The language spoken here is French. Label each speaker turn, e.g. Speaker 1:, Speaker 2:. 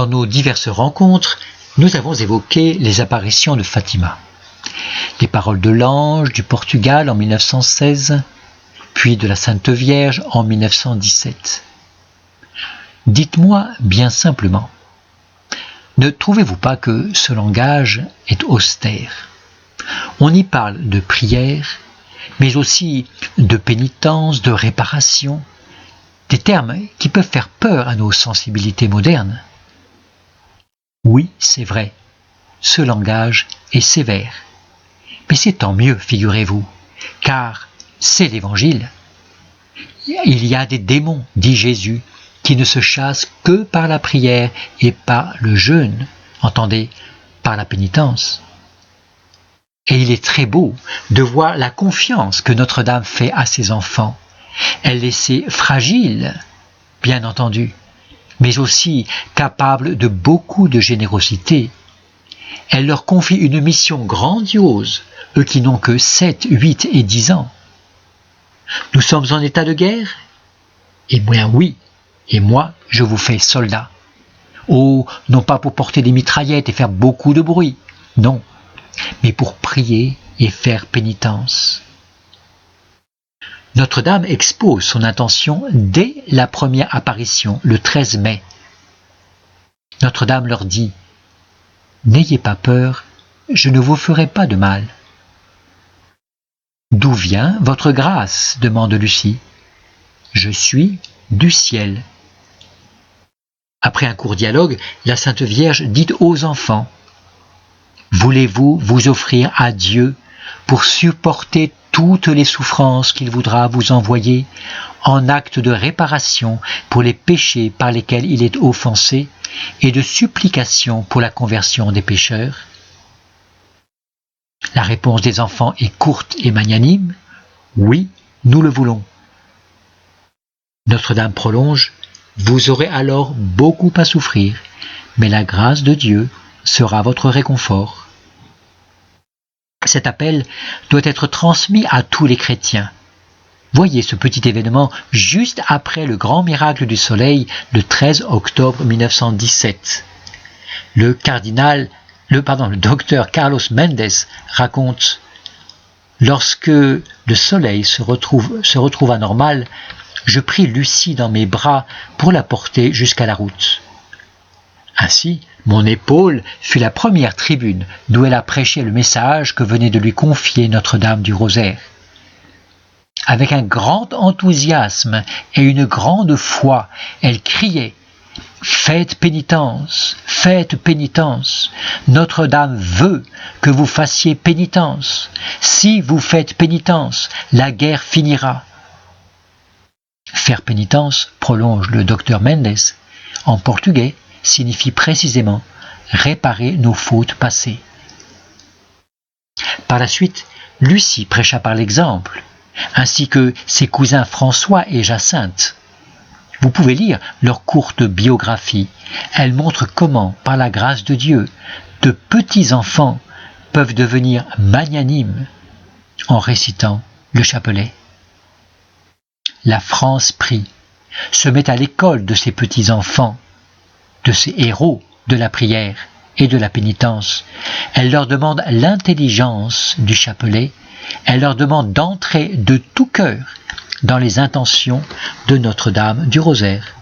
Speaker 1: Dans nos diverses rencontres, nous avons évoqué les apparitions de Fatima, les paroles de l'ange du Portugal en 1916, puis de la Sainte Vierge en 1917. Dites-moi bien simplement, ne trouvez-vous pas que ce langage est austère? On y parle de prière, mais aussi de pénitence, de réparation, des termes qui peuvent faire peur à nos sensibilités modernes. Oui, c'est vrai, ce langage est sévère. Mais c'est tant mieux, figurez-vous, car c'est l'Évangile. Il y a des démons, dit Jésus, qui ne se chassent que par la prière et par le jeûne, entendez, par la pénitence. Et il est très beau de voir la confiance que Notre-Dame fait à ses enfants. Elle les sait fragiles, bien entendu, mais aussi capables de beaucoup de générosité. Elle leur confie une mission grandiose, eux qui n'ont que 7, 8 et 10 ans. Nous sommes en état de guerre? Eh bien oui, et moi je vous fais soldat. Oh, non pas pour porter des mitraillettes et faire beaucoup de bruit, non, mais pour prier et faire pénitence. Notre-Dame expose son intention dès la première apparition, le 13 mai. Notre-Dame leur dit « N'ayez pas peur, je ne vous ferai pas de mal. » « D'où vient votre grâce ?» demande Lucie. « Je suis du ciel. » Après un court dialogue, la Sainte Vierge dit aux enfants « Voulez-vous vous offrir à Dieu pour supporter toutes les souffrances qu'il voudra vous envoyer en acte de réparation pour les péchés par lesquels il est offensé et de supplication pour la conversion des pécheurs ?» La réponse des enfants est courte et magnanime. « Oui, nous le voulons. » Notre-Dame prolonge. « Vous aurez alors beaucoup à souffrir, mais la grâce de Dieu sera votre réconfort. » Cet appel doit être transmis à tous les chrétiens. Voyez ce petit événement juste après le grand miracle du soleil le 13 octobre 1917. Le docteur Carlos Mendes raconte « Lorsque le soleil se retrouva normal, je pris Lucie dans mes bras pour la porter jusqu'à la route. Ainsi, mon épaule fut la première tribune d'où elle a prêché le message que venait de lui confier Notre-Dame du Rosaire. Avec un grand enthousiasme et une grande foi, elle criait « Faites pénitence, faites pénitence. Notre-Dame veut que vous fassiez pénitence. Si vous faites pénitence, la guerre finira. » Faire pénitence, prolonge le docteur Mendes, en portugais signifie précisément réparer nos fautes passées. Par la suite, Lucie prêcha par l'exemple, ainsi que ses cousins François et Jacinthe. Vous pouvez lire leur courte biographie. Elle montre comment, par la grâce de Dieu, de petits enfants peuvent devenir magnanimes en récitant le chapelet. La France prie, se met à l'école de ces petits enfants, de ces héros de la prière et de la pénitence. Elle leur demande l'intelligence du chapelet, elle leur demande d'entrer de tout cœur dans les intentions de Notre-Dame du Rosaire.